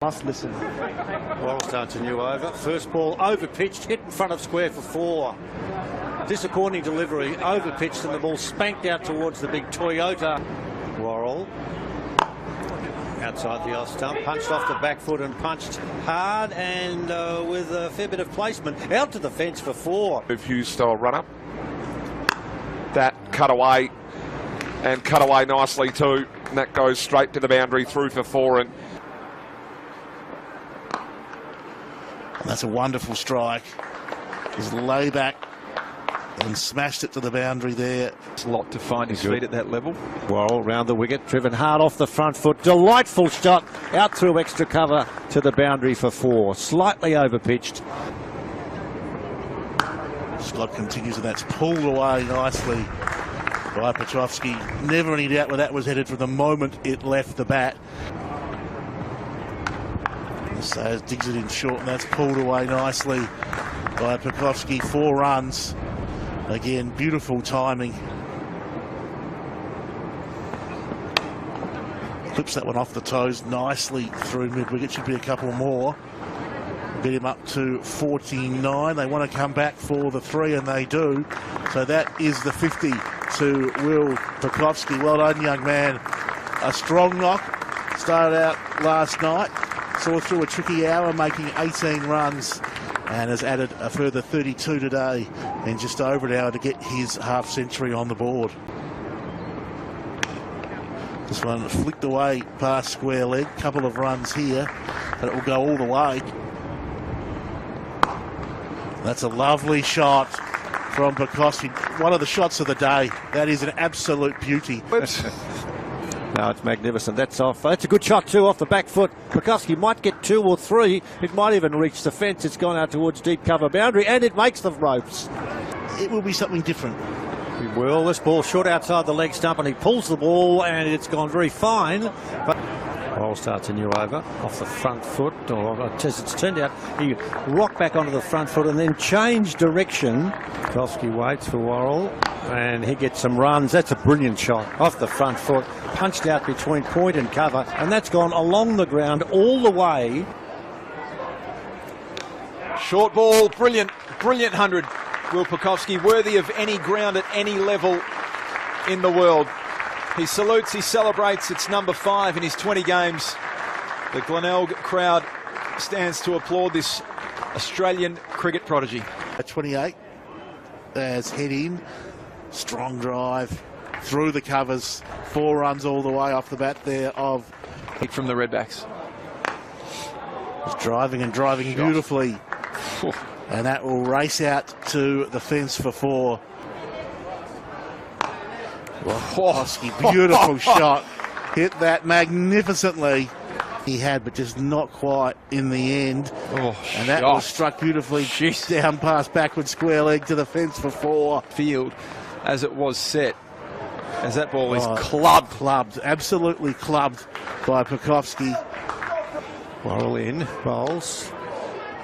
Must listen. Well, starts a new over. First ball over pitched, hit in front of square for 4. Disappointing delivery, over pitched, and the ball spanked out towards the big Toyota. Worrell outside the off stump, punched off the back foot and punched hard and with a fair bit of placement out to the fence for 4. Hughes style run up. That cut away and cut away nicely too. And that goes straight to the boundary through for 4. And that's a wonderful strike. His lay back and smashed it to the boundary there. It's a lot to find his feet at that level. Worrell round the wicket, driven hard off the front foot. Delightful shot out through extra cover to the boundary for 4. Slightly over pitched. Scott continues, and that's pulled away nicely by Pucovski. Never any doubt where that was headed from the moment it left the bat. Sayers digs it in short, and that's pulled away nicely by Pucovski. 4 runs. Again, beautiful timing. Clips that one off the toes nicely through mid-wicket. Should be a couple more. Get him up to 49. They want to come back for the 3, and they do. So that is the 50 to Will Pucovski. Well done, young man. A strong knock. Started out last night. Saw through a tricky hour, making 18 runs, and has added a further 32 today in just over an hour to get his half century on the board. This one flicked away past square leg. Couple of runs here, but it will go all the way. That's a lovely shot from Pucovski. One of the shots of the day. That is an absolute beauty. No, it's magnificent. That's off. That's a good shot too, off the back foot. Pucovski might get 2 or 3. It might even reach the fence. It's gone out towards deep cover boundary, and it makes the ropes. It will be something different. He will. This ball short outside the leg stump, and he pulls the ball, and it's gone very fine. But Worrell starts a new over off the front foot, or as it's turned out, he rocked back onto the front foot and then changed direction. Pucovski waits for Worrell, and he gets some runs. That's a brilliant shot off the front foot, punched out between point and cover, and that's gone along the ground all the way. Short ball, brilliant 100. Will Pucovski, worthy of any ground at any level in the world. He salutes, he celebrates. It's number 5 in his 20 games. The Glenelg crowd stands to applaud this Australian cricket prodigy. At 28, as head in, strong drive through the covers. 4 runs all the way off the bat there of Hit from the Redbacks. He's driving and driving beautifully. And that will race out to the fence for 4. Pucovski, beautiful shot. Hit that magnificently. He had, but just not quite in the end. And that was struck beautifully down past backward square leg to the fence for 4. Field as it was set. As that ball is clubbed. Absolutely clubbed by Pucovski. Worrell in, bowls.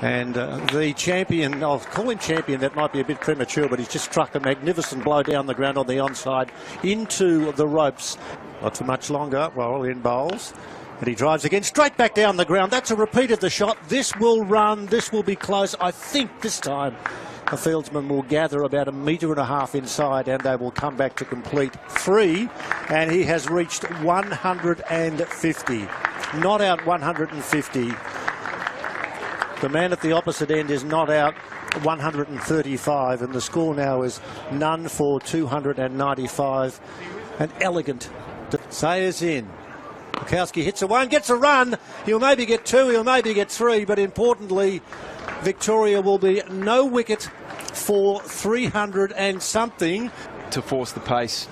And the champion, I'll call him champion, that might be a bit premature, but he's just struck a magnificent blow down the ground on the onside into the ropes. Not too much longer. Worrell in bowls. And he drives again, straight back down the ground. That's a repeat of the shot. This will run. This will be close. I think this time the fieldsman will gather about 1.5 meters inside, and they will come back to complete 3. And he has reached 150. Not out 150. The man at the opposite end is not out 135, and the score now is none for 295. An elegant. Sayers in. Pucovski hits away and gets a run. He'll maybe get 2, he'll maybe get 3, but importantly, Victoria will be no wicket for 300 and something. To force the pace.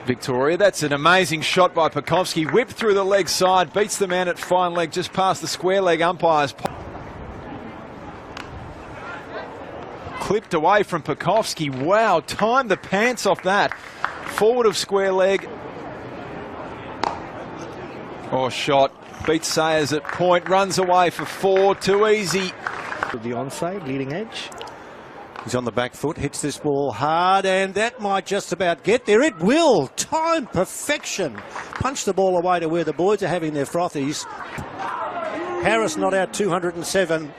Victoria, that's an amazing shot by Pucovski. Whipped through the leg side, beats the man at fine leg just past the square leg umpires. Clipped away from Pucovski. Wow, timed the pants off that. Forward of square leg. Shot. Beats Sayers at point. Runs away for 4. Too easy. The onside, leading edge. He's on the back foot, hits this ball hard, and that might just about get there. It will. Time perfection. Punch the ball away to where the boys are having their frothies. Harris not out 207.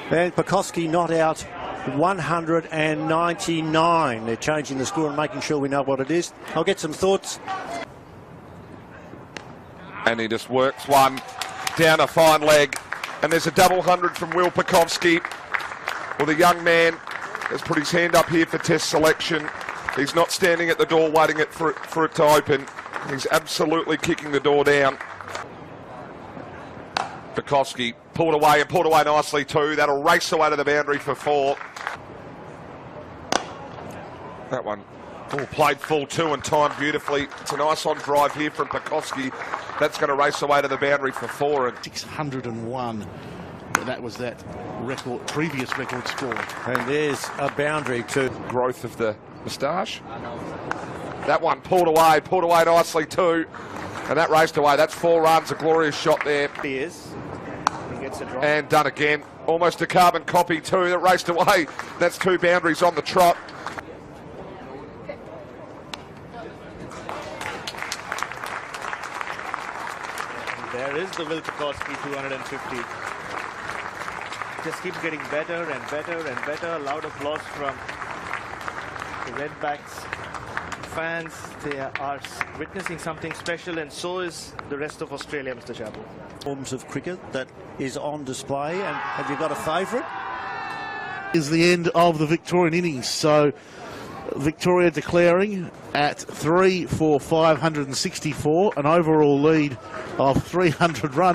And Pucovski not out 199. They're changing the score and making sure we know what it is. I'll get some thoughts. And he just works one down a fine leg. And there's a double 100 from Will Pucovski. Well, the young man has put his hand up here for test selection. He's not standing at the door waiting for it to open. He's absolutely kicking the door down. Pucovski pulled away and pulled away nicely too. That'll race away to the boundary for 4. That one played full 2 and timed beautifully. It's a nice on drive here from Pucovski. That's going to race away to the boundary for 4. And 601. That was that previous record score. And there's a boundary too. Growth of the moustache. That one pulled away nicely too. And that raced away. That's 4 runs. A glorious shot there. He is. He gets a drop. And done again. Almost a carbon copy too. That raced away. That's 2 boundaries on the trot. There is the Will Pucovski 250. Just keeps getting better and better and better. Loud applause from the Redbacks fans. They are witnessing something special, and so is the rest of Australia, Mr. Chappell. Forms of cricket that is on display. And have you got a favourite? Is the end of the Victorian innings. So Victoria declaring at 3 for 564, an overall lead of 300 runs.